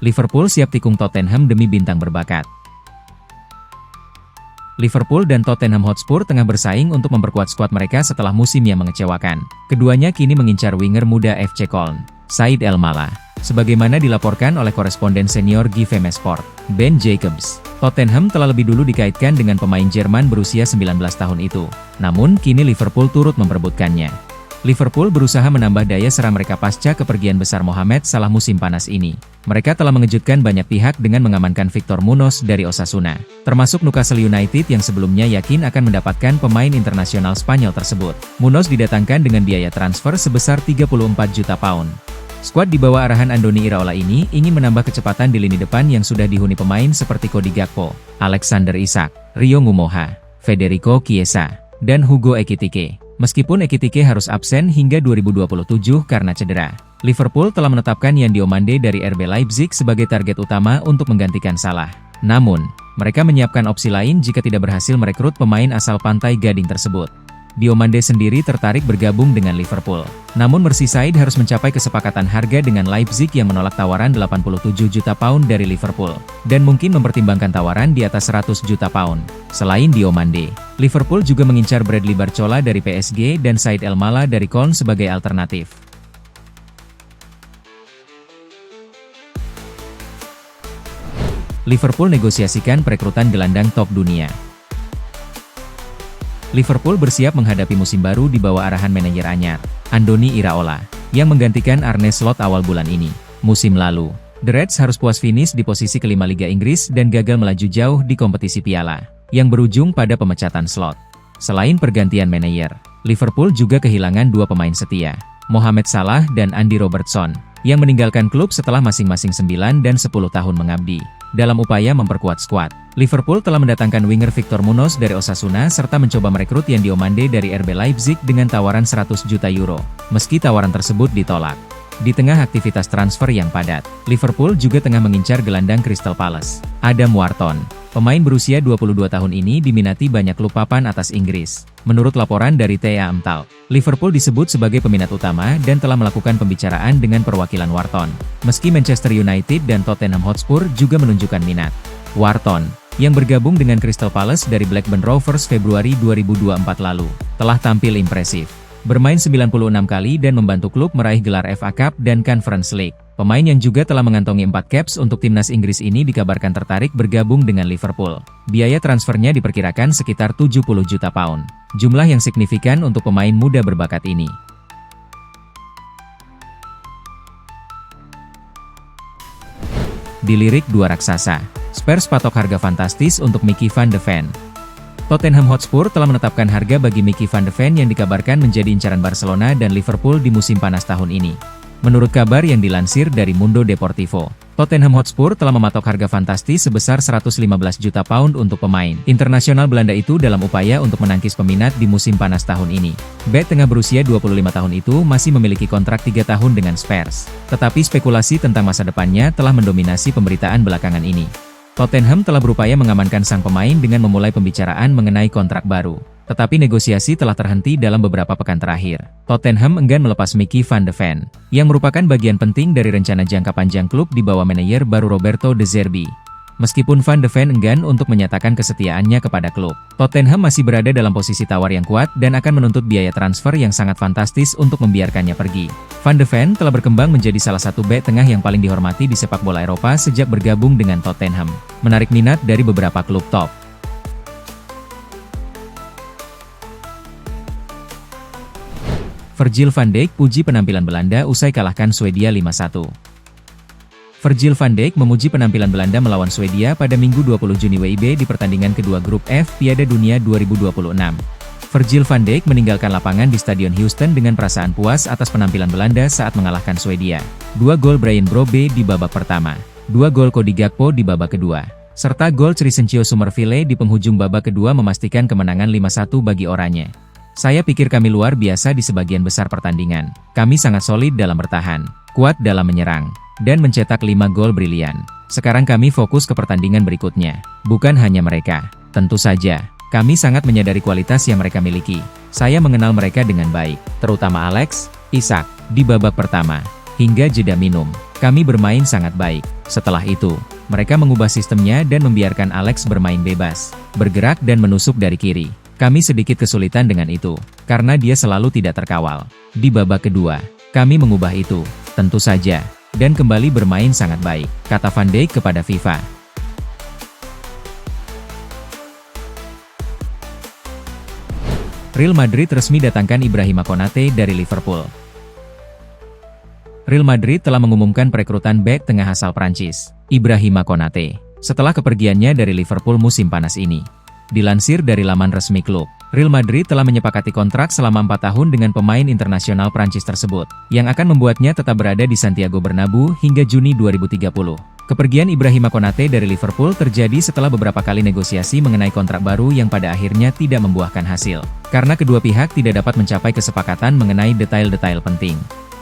Liverpool siap tikung Tottenham demi bintang berbakat. Liverpool dan Tottenham Hotspur tengah bersaing untuk memperkuat skuad mereka setelah musim yang mengecewakan. Keduanya kini mengincar winger muda FC Köln, Said Elmalah. Sebagaimana dilaporkan oleh koresponden senior GVM Sport, Ben Jacobs, Tottenham telah lebih dulu dikaitkan dengan pemain Jerman berusia 19 tahun itu. Namun kini Liverpool turut memperebutkannya. Liverpool berusaha menambah daya serang mereka pasca kepergian besar Mohamed Salah musim panas ini. Mereka telah mengejutkan banyak pihak dengan mengamankan Victor Munoz dari Osasuna, termasuk Newcastle United yang sebelumnya yakin akan mendapatkan pemain internasional Spanyol tersebut. Munoz didatangkan dengan biaya transfer sebesar 34 juta pound. Skuad di bawah arahan Andoni Iraola ini ingin menambah kecepatan di lini depan yang sudah dihuni pemain seperti Cody Gakpo, Alexander Isak, Rio Ngumoha, Federico Chiesa, dan Hugo Ekitike. Meskipun Ekitike harus absen hingga 2027 karena cedera, Liverpool telah menetapkan Yan Diomande dari RB Leipzig sebagai target utama untuk menggantikan Salah. Namun, mereka menyiapkan opsi lain jika tidak berhasil merekrut pemain asal Pantai Gading tersebut. Diomande sendiri tertarik bergabung dengan Liverpool. Namun Merseyside harus mencapai kesepakatan harga dengan Leipzig yang menolak tawaran 87 juta pound dari Liverpool, dan mungkin mempertimbangkan tawaran di atas 100 juta pound. Selain Diomande, Liverpool juga mengincar Bradley Barcola dari PSG dan Said Elmalah dari Köln sebagai alternatif. Liverpool negosiasikan perekrutan gelandang top dunia. Liverpool bersiap menghadapi musim baru di bawah arahan manajer anyar, Andoni Iraola, yang menggantikan Arne Slot awal bulan ini. Musim lalu, The Reds harus puas finish di posisi kelima Liga Inggris dan gagal melaju jauh di kompetisi piala, yang berujung pada pemecatan Slot. Selain pergantian manajer, Liverpool juga kehilangan dua pemain setia, Mohamed Salah dan Andy Robertson, yang meninggalkan klub setelah masing-masing 9 dan 10 tahun mengabdi. Dalam upaya memperkuat skuad, Liverpool telah mendatangkan winger Victor Munoz dari Osasuna serta mencoba merekrut Yan Diomande dari RB Leipzig dengan tawaran 100 juta euro, meski tawaran tersebut ditolak. Di tengah aktivitas transfer yang padat, Liverpool juga tengah mengincar gelandang Crystal Palace, Adam Wharton. Pemain berusia 22 tahun ini diminati banyak klub papan atas Inggris. Menurut laporan dari TA Emtal, Liverpool disebut sebagai peminat utama dan telah melakukan pembicaraan dengan perwakilan Wharton. Meski Manchester United dan Tottenham Hotspur juga menunjukkan minat. Wharton, yang bergabung dengan Crystal Palace dari Blackburn Rovers Februari 2024 lalu, telah tampil impresif. Bermain 96 kali dan membantu klub meraih gelar FA Cup dan Conference League. Pemain yang juga telah mengantongi 4 caps untuk timnas Inggris ini dikabarkan tertarik bergabung dengan Liverpool. Biaya transfernya diperkirakan sekitar 70 juta pound. Jumlah yang signifikan untuk pemain muda berbakat ini. Dilirik dua raksasa, Spurs patok harga fantastis untuk Mickey van de Ven. Tottenham Hotspur telah menetapkan harga bagi Mickey van de Ven yang dikabarkan menjadi incaran Barcelona dan Liverpool di musim panas tahun ini. Menurut kabar yang dilansir dari Mundo Deportivo, Tottenham Hotspur telah mematok harga fantastis sebesar 115 juta pound untuk pemain internasional Belanda itu dalam upaya untuk menangkis peminat di musim panas tahun ini. Bek tengah berusia 25 tahun itu masih memiliki kontrak 3 tahun dengan Spurs, tetapi spekulasi tentang masa depannya telah mendominasi pemberitaan belakangan ini. Tottenham telah berupaya mengamankan sang pemain dengan memulai pembicaraan mengenai kontrak baru, tetapi negosiasi telah terhenti dalam beberapa pekan terakhir. Tottenham enggan melepas Mickey van de Ven, yang merupakan bagian penting dari rencana jangka panjang klub di bawah manajer baru Roberto De Zerbi. Meskipun van de Ven enggan untuk menyatakan kesetiaannya kepada klub, Tottenham masih berada dalam posisi tawar yang kuat dan akan menuntut biaya transfer yang sangat fantastis untuk membiarkannya pergi. Van de Ven telah berkembang menjadi salah satu bek tengah yang paling dihormati di sepak bola Eropa sejak bergabung dengan Tottenham, menarik minat dari beberapa klub top. Virgil van Dijk puji penampilan Belanda usai kalahkan Swedia 5-1. Virgil van Dijk memuji penampilan Belanda melawan Swedia pada Minggu 20 Juni WIB di pertandingan kedua grup F Piala Dunia 2026. Virgil van Dijk meninggalkan lapangan di Stadion Houston dengan perasaan puas atas penampilan Belanda saat mengalahkan Swedia. 2 gol Brian Brobbey di babak pertama, 2 gol Cody Gakpo di babak kedua, serta gol Crescencio Summerville di penghujung babak kedua memastikan kemenangan 5-1 bagi oranye. Saya pikir kami luar biasa di sebagian besar pertandingan. Kami sangat solid dalam bertahan, kuat dalam menyerang, dan mencetak 5 gol brilian. Sekarang kami fokus ke pertandingan berikutnya. Bukan hanya mereka. Tentu saja, kami sangat menyadari kualitas yang mereka miliki. Saya mengenal mereka dengan baik, terutama Alex, Isak, di babak pertama. Hingga jeda minum, kami bermain sangat baik. Setelah itu, mereka mengubah sistemnya dan membiarkan Alex bermain bebas, bergerak dan menusuk dari kiri. Kami sedikit kesulitan dengan itu, karena dia selalu tidak terkawal. Di babak kedua, kami mengubah itu, tentu saja, dan kembali bermain sangat baik, kata Van Dijk kepada FIFA. Real Madrid resmi datangkan Ibrahima Konate dari Liverpool. Real Madrid telah mengumumkan perekrutan bek tengah asal Prancis, Ibrahima Konate, setelah kepergiannya dari Liverpool musim panas ini. Dilansir dari laman resmi klub, Real Madrid telah menyepakati kontrak selama 4 tahun dengan pemain internasional Prancis tersebut, yang akan membuatnya tetap berada di Santiago Bernabeu hingga Juni 2030. Kepergian Ibrahima Konate dari Liverpool terjadi setelah beberapa kali negosiasi mengenai kontrak baru yang pada akhirnya tidak membuahkan hasil, karena kedua pihak tidak dapat mencapai kesepakatan mengenai detail-detail penting.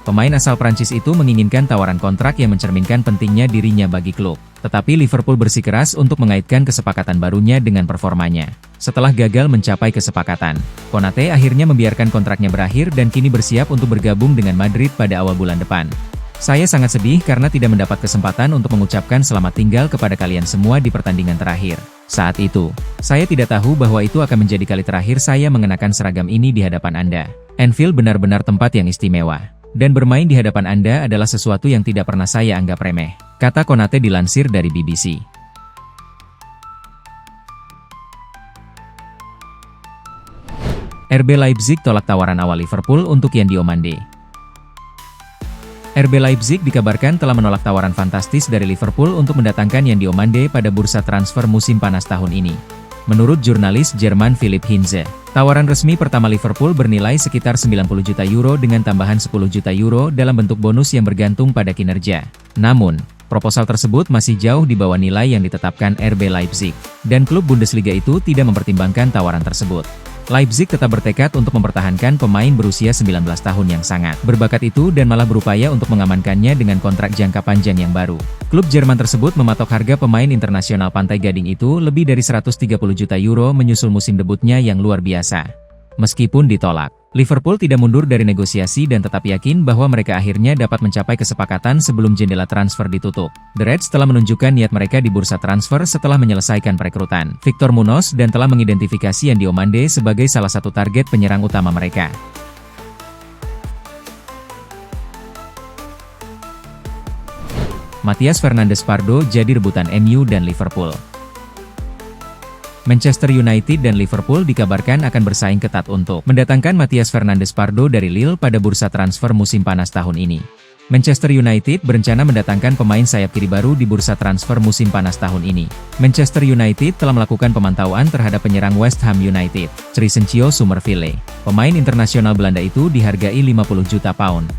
Pemain asal Prancis itu menginginkan tawaran kontrak yang mencerminkan pentingnya dirinya bagi klub, tetapi Liverpool bersikeras untuk mengaitkan kesepakatan barunya dengan performanya. Setelah gagal mencapai kesepakatan, Konate akhirnya membiarkan kontraknya berakhir dan kini bersiap untuk bergabung dengan Madrid pada awal bulan depan. Saya sangat sedih karena tidak mendapat kesempatan untuk mengucapkan selamat tinggal kepada kalian semua di pertandingan terakhir. Saat itu, saya tidak tahu bahwa itu akan menjadi kali terakhir saya mengenakan seragam ini di hadapan Anda. Anfield benar-benar tempat yang istimewa. Dan bermain di hadapan Anda adalah sesuatu yang tidak pernah saya anggap remeh, kata Konate dilansir dari BBC. RB Leipzig tolak tawaran awal Liverpool untuk Yan Diomande. RB Leipzig dikabarkan telah menolak tawaran fantastis dari Liverpool untuk mendatangkan Yan Diomande pada bursa transfer musim panas tahun ini. Menurut jurnalis Jerman Philipp Hinze, tawaran resmi pertama Liverpool bernilai sekitar 90 juta euro dengan tambahan 10 juta euro dalam bentuk bonus yang bergantung pada kinerja. Namun, proposal tersebut masih jauh di bawah nilai yang ditetapkan RB Leipzig, dan klub Bundesliga itu tidak mempertimbangkan tawaran tersebut. Leipzig tetap bertekad untuk mempertahankan pemain berusia 19 tahun yang sangat berbakat itu dan malah berupaya untuk mengamankannya dengan kontrak jangka panjang yang baru. Klub Jerman tersebut mematok harga pemain internasional Pantai Gading itu lebih dari 130 juta euro menyusul musim debutnya yang luar biasa. Meskipun ditolak, Liverpool tidak mundur dari negosiasi dan tetap yakin bahwa mereka akhirnya dapat mencapai kesepakatan sebelum jendela transfer ditutup. The Reds telah menunjukkan niat mereka di bursa transfer setelah menyelesaikan perekrutan Victor Munoz dan telah mengidentifikasi Yan Diomande sebagai salah satu target penyerang utama mereka. Matías Fernandes Pardo jadi rebutan MU dan Liverpool. Manchester United dan Liverpool dikabarkan akan bersaing ketat untuk mendatangkan Matías Fernandes Pardo dari Lille pada bursa transfer musim panas tahun ini. Manchester United berencana mendatangkan pemain sayap kiri baru di bursa transfer musim panas tahun ini. Manchester United telah melakukan pemantauan terhadap penyerang West Ham United, Crescencio Summerville. Pemain internasional Belanda itu dihargai 50 juta pound.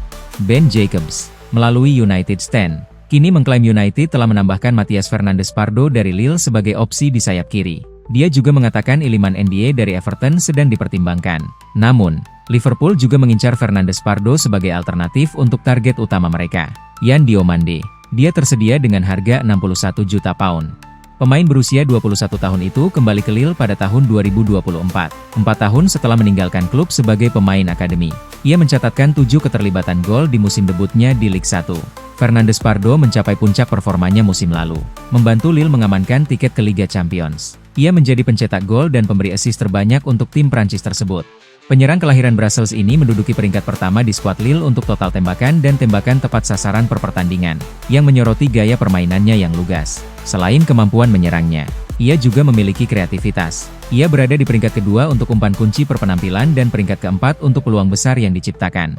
Ben Jacobs, melalui United Stand, kini mengklaim United telah menambahkan Matías Fernandes Pardo dari Lille sebagai opsi di sayap kiri. Dia juga mengatakan Iliman Ndiaye dari Everton sedang dipertimbangkan. Namun, Liverpool juga mengincar Fernandes Pardo sebagai alternatif untuk target utama mereka, Yan Diomande. Dia tersedia dengan harga 61 juta pound. Pemain berusia 21 tahun itu kembali ke Lille pada tahun 2024, 4 tahun setelah meninggalkan klub sebagai pemain akademi. Ia mencatatkan 7 keterlibatan gol di musim debutnya di Ligue 1. Fernandes Pardo mencapai puncak performanya musim lalu, membantu Lille mengamankan tiket ke Liga Champions. Ia menjadi pencetak gol dan pemberi assist terbanyak untuk tim Prancis tersebut. Penyerang kelahiran Brussels ini menduduki peringkat pertama di skuad Lille untuk total tembakan dan tembakan tepat sasaran per pertandingan, yang menyoroti gaya permainannya yang lugas. Selain kemampuan menyerangnya, ia juga memiliki kreativitas. Ia berada di peringkat kedua untuk umpan kunci per penampilan dan peringkat keempat untuk peluang besar yang diciptakan.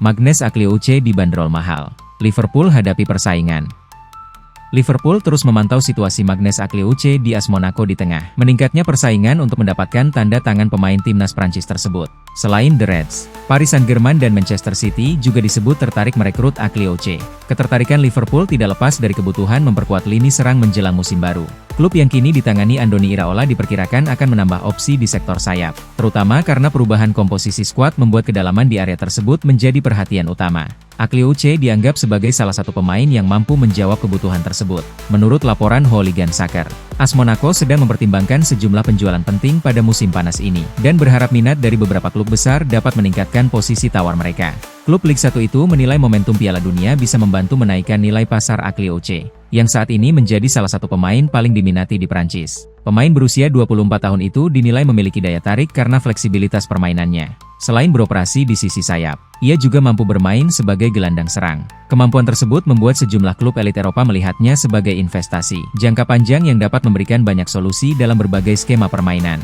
Magnez Aklioche dibanderol mahal. Liverpool hadapi persaingan. Liverpool terus memantau situasi Magnez Aklioche di AS Monaco di tengah meningkatnya persaingan untuk mendapatkan tanda tangan pemain timnas Prancis tersebut. Selain The Reds, Paris Saint-Germain dan Manchester City juga disebut tertarik merekrut Aklioche. Ketertarikan Liverpool tidak lepas dari kebutuhan memperkuat lini serang menjelang musim baru. Klub yang kini ditangani Andoni Iraola diperkirakan akan menambah opsi di sektor sayap, terutama karena perubahan komposisi skuad membuat kedalaman di area tersebut menjadi perhatian utama. Aklioche dianggap sebagai salah satu pemain yang mampu menjawab kebutuhan tersebut. Menurut laporan Hooligan Soccer, AS Monaco sedang mempertimbangkan sejumlah penjualan penting pada musim panas ini, dan berharap minat dari beberapa klub klub besar dapat meningkatkan posisi tawar mereka. Klub Liga 1 itu menilai momentum Piala Dunia bisa membantu menaikkan nilai pasar Akli Oce, yang saat ini menjadi salah satu pemain paling diminati di Prancis. Pemain berusia 24 tahun itu dinilai memiliki daya tarik karena fleksibilitas permainannya. Selain beroperasi di sisi sayap, ia juga mampu bermain sebagai gelandang serang. Kemampuan tersebut membuat sejumlah klub elit Eropa melihatnya sebagai investasi jangka panjang yang dapat memberikan banyak solusi dalam berbagai skema permainan.